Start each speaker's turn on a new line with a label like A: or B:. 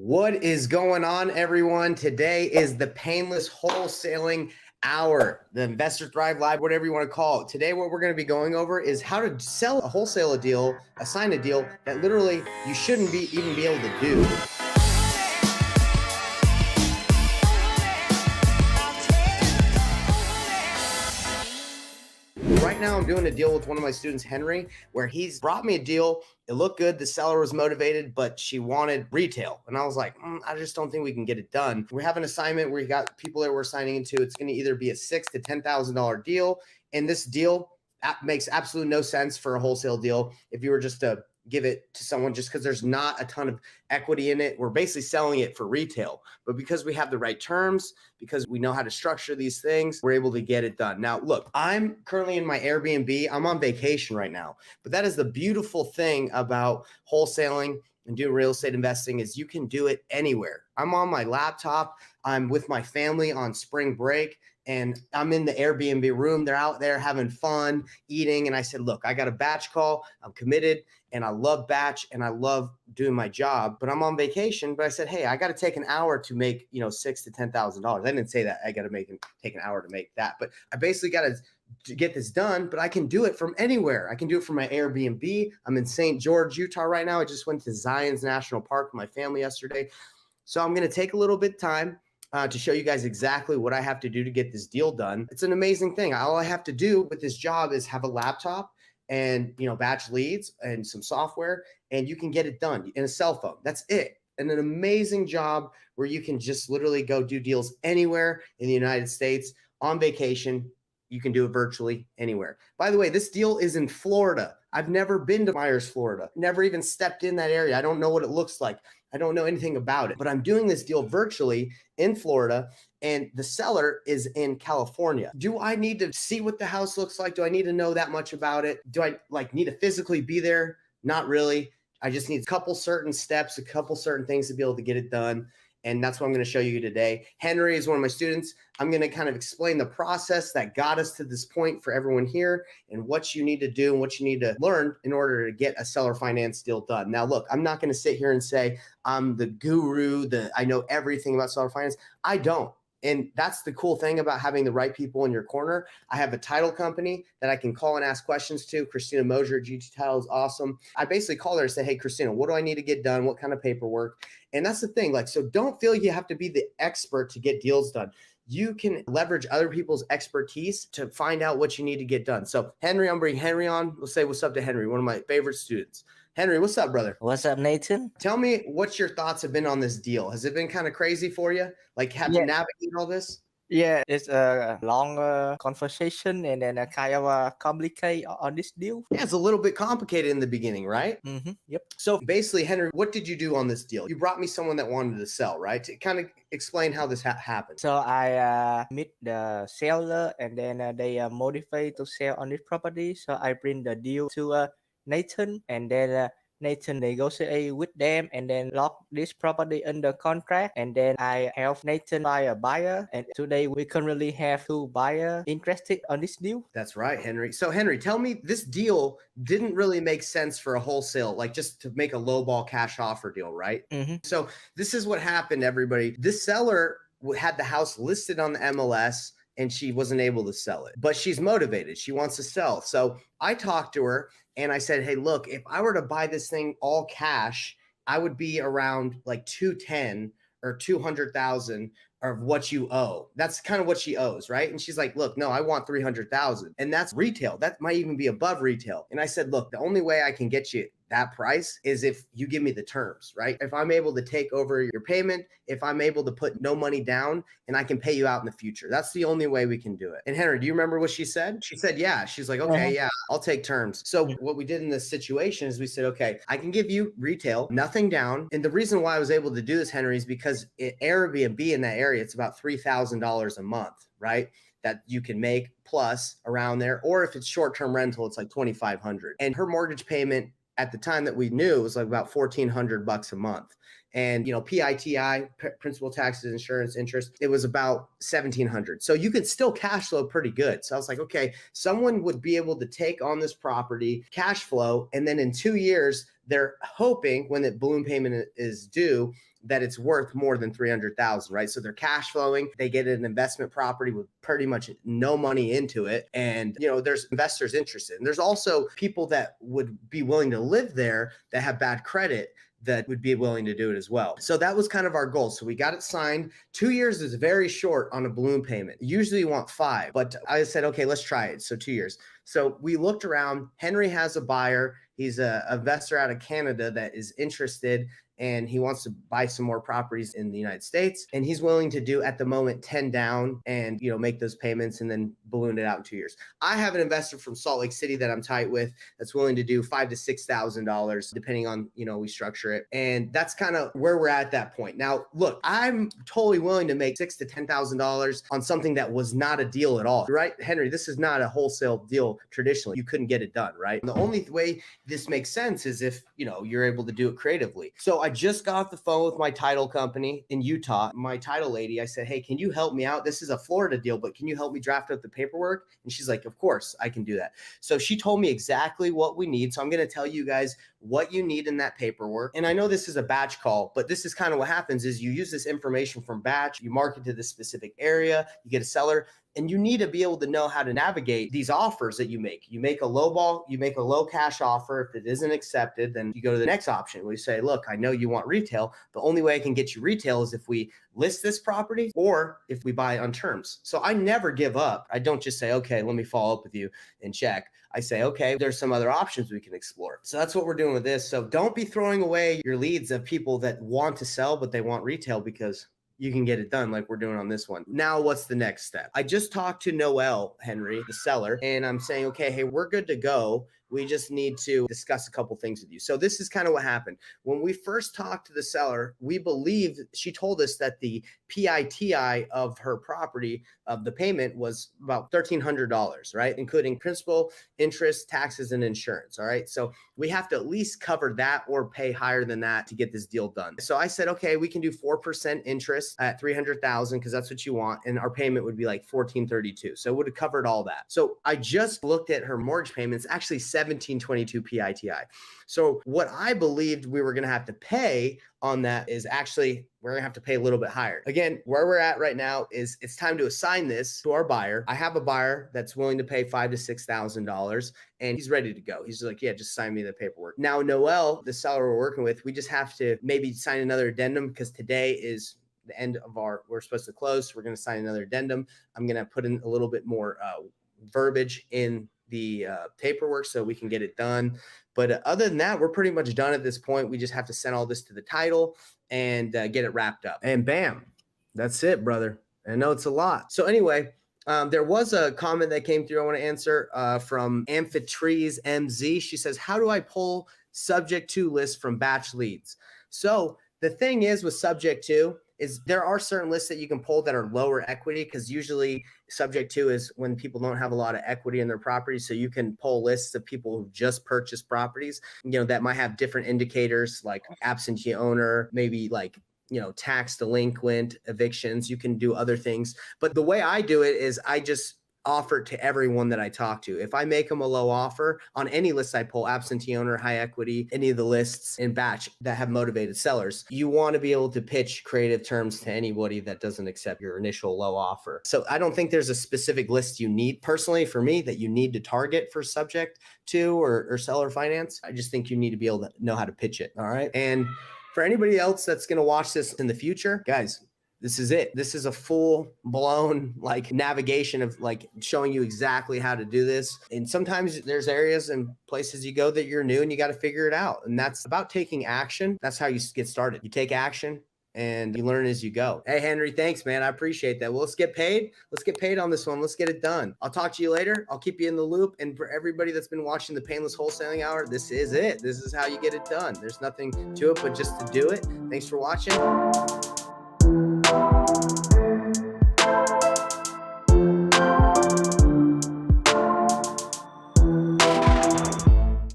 A: What is going on, everyone? Today is the Painless Wholesaling Hour, the Investor Thrive Live, whatever you want to call it. Today, what we're going to be going over is how to sell a wholesale deal, assign a deal that literally you shouldn't even be able to do. Right now, I'm doing a deal with one of my students, Henry, where he's brought me a deal. It looked good. The seller was motivated, but she wanted retail. And I was like, I just don't think we can get it done. We have an assignment where we got people that we're signing into. It's going to either be a $6,000 to $10,000 deal. And this deal makes absolutely no sense for a wholesale deal if you were just to give it to someone, just because there's not a ton of equity in it. We're basically selling it for retail, but because we have the right terms, because we know how to structure these things, we're able to get it done. Now, look, I'm currently in my Airbnb. I'm on vacation right now, but that is the beautiful thing about wholesaling and doing real estate investing is you can do it anywhere. I'm on my laptop. I'm with my family on spring break. And I'm in the Airbnb room. They're out there having fun, eating. And I said, look, I got a batch call. I'm committed and I love batch and I love doing my job, but I'm on vacation. But I said, hey, I got to take an hour to make, $6,000 to $10,000. I didn't say that I got to take an hour to make that, but I basically got to get this done, but I can do it from anywhere. I can do it from my Airbnb. I'm in St. George, Utah right now. I just went to Zion's National Park with my family yesterday. So I'm going to take a little bit of time to show you guys exactly what I have to do to get this deal done. It's an amazing thing. All I have to do with this job is have a laptop and, batch leads and some software, and you can get it done in a cell phone. That's it. And an amazing job where you can just literally go do deals anywhere in the United States on vacation. You can do it virtually anywhere. By the way, this deal is in Florida. I've never been to Myers, Florida, never even stepped in that area. I don't know what it looks like. I don't know anything about it, but I'm doing this deal virtually in Florida, and the seller is in California. Do I need to see what the house looks like? Do I need to know that much about it? Do I need to physically be there? Not really. I just need a couple certain steps, a couple certain things to be able to get it done. And that's what I'm going to show you today. Henry is one of my students. I'm going to kind of explain the process that got us to this point for everyone here and what you need to do and what you need to learn in order to get a seller finance deal done. Now, look, I'm not going to sit here and say I'm the guru, I know everything about seller finance. I don't. And that's the cool thing about having the right people in your corner. I have a title company that I can call and ask questions to. Christina Mosier, GT Title, is awesome. I basically call her and say, hey, Christina, what do I need to get done? What kind of paperwork? And that's the thing. So don't feel you have to be the expert to get deals done. You can leverage other people's expertise to find out what you need to get done. So Henry, I'm bringing Henry on. We'll say what's up to Henry, one of my favorite students. Henry, what's up, brother?
B: What's up, Nathan?
A: Tell me what your thoughts have been on this deal. Has it been kind of crazy for you? To navigate all this?
B: Yeah, it's a long conversation and then a kind of complicated on this deal.
A: Yeah, it's a little bit complicated in the beginning, right?
B: Yep.
A: So basically, Henry, what did you do on this deal? You brought me someone that wanted to sell, right? To kind of explain how this happened.
B: So I meet the seller and then they are motivated to sell on this property. So I bring the deal to Nathan, and then Nathan negotiate with them and then lock this property under contract. And then I help Nathan buy a buyer. And today we currently have 2 buyers interested on this deal.
A: That's right, Henry. So Henry, tell me, this deal didn't really make sense for a wholesale, just to make a lowball cash offer deal, right? So this is what happened, everybody. This seller had the house listed on the MLS and she wasn't able to sell it, but she's motivated. She wants to sell. So I talked to her and I said, hey, look, if I were to buy this thing all cash, I would be around 210 or 200,000 of what you owe. That's kind of what she owes, right? And she's like, look, no, I want 300,000. And that's retail. That might even be above retail. And I said, look, the only way I can get you that price is if you give me the terms, right? If I'm able to take over your payment, if I'm able to put no money down and I can pay you out in the future, that's the only way we can do it. And Henry, do you remember what she said? She said, yeah. She's like, okay, yeah, I'll take terms. So what we did in this situation is we said, okay, I can give you retail, nothing down. And the reason why I was able to do this, Henry, is because Airbnb in that area, it's about $3,000 a month, right? That you can make plus around there. Or if it's short-term rental, it's like $2,500. And her mortgage payment at the time that we knew, it was about $1,400 a month. And, PITI, principal, taxes, insurance, interest, it was about $1,700. So you could still cash flow pretty good. So I was like, okay, someone would be able to take on this property, cash flow, and then in 2 years, they're hoping when the balloon payment is due, that it's worth more than 300,000, right? So they're cash flowing. They get an investment property with pretty much no money into it. And, there's investors interested. And there's also people that would be willing to live there that have bad credit that would be willing to do it as well. So that was kind of our goal. So we got it signed. 2 years is very short on a balloon payment. Usually you want 5, but I said, okay, let's try it. So 2 years. So we looked around. Henry has a buyer. He's a investor out of Canada that is interested, and he wants to buy some more properties in the United States. And he's willing to do, at the moment, 10 down and, make those payments and then balloon it out in 2 years. I have an investor from Salt Lake City that I'm tight with that's willing to do $5,000 to $6,000, depending on, we structure it. And that's kind of where we're at that point. Now, look, I'm totally willing to make $6,000 to $10,000 on something that was not a deal at all, right? Henry, this is not a wholesale deal traditionally. You couldn't get it done, right? And the only way this makes sense is if, you're able to do it creatively. So I just got off the phone with my title company in Utah. My title lady, I said, hey, can you help me out? This is a Florida deal, but can you help me draft up the paperwork? And she's like, of course, I can do that. So she told me exactly what we need. So I'm going to tell you guys what you need in that paperwork. And I know this is a batch call, but this is kind of what happens is you use this information from batch, you market to this specific area, you get a seller, and you need to be able to know how to navigate these offers that you make. You make a low ball, you make a low cash offer. If it isn't accepted, then you go to the next option. We say, look, I know you want retail. The only way I can get you retail is if we list this property or if we buy on terms. So I never give up. I don't just say, okay, let me follow up with you and check. I say, okay, there's some other options we can explore. So that's what we're doing with this. So don't be throwing away your leads of people that want to sell, but they want retail, because you can get it done like we're doing on this one. Now, what's the next step? I just talked to Noel Henry, the seller, and I'm saying, okay, hey, we're good to go. We just need to discuss a couple things with you. So this is kind of what happened. When we first talked to the seller, we believed, she told us that the PITI of her property, of the payment, was about $1,300, right? Including principal, interest, taxes, and insurance, all right? So we have to at least cover that or pay higher than that to get this deal done. So I said, okay, we can do 4% interest at $300,000 because that's what you want. And our payment would be like $1,432. So it would have covered all that. So I just looked at her mortgage payments, actually 1722 PITI. So what I believed we were going to have to pay on that is actually we're going to have to pay a little bit higher. Again, where we're at right now is it's time to assign this to our buyer. I have a buyer that's willing to pay $5,000 to $6,000 and he's ready to go. He's like, yeah, just sign me the paperwork. Now, Noel, the seller we're working with, we just have to maybe sign another addendum because today is the end of we're supposed to close. So we're going to sign another addendum. I'm going to put in a little bit more verbiage in the paperwork so we can get it done. But other than that, we're pretty much done at this point. We just have to send all this to the title and get it wrapped up. And bam, that's it, brother. I know it's a lot. So anyway, there was a comment that came through I want to answer from Amphitrees MZ. She says, how do I pull subject to lists from batch leads? So the thing is with subject to is there are certain lists that you can pull that are lower equity, because usually subject to is when people don't have a lot of equity in their property. So you can pull lists of people who've just purchased properties, that might have different indicators like absentee owner, maybe like, tax delinquent, evictions. You can do other things. But the way I do it is I just offer it to everyone that I talk to. If I make them a low offer on any list I pull, absentee owner, high equity, any of the lists in batch that have motivated sellers, you want to be able to pitch creative terms to anybody that doesn't accept your initial low offer. So I don't think there's a specific list you need personally for me that you need to target for subject to or seller finance. I just think you need to be able to know how to pitch it. All right. And for anybody else that's going to watch this in the future, guys, this is it. This is a full blown navigation of showing you exactly how to do this. And sometimes there's areas and places you go that you're new and you got to figure it out. And that's about taking action. That's how you get started. You take action and you learn as you go. Hey, Henry, thanks, man. I appreciate that. Well, let's get paid. Let's get paid on this one. Let's get it done. I'll talk to you later. I'll keep you in the loop. And for everybody that's been watching the Painless Wholesaling Hour, this is it. This is how you get it done. There's nothing to it but just to do it. Thanks for watching.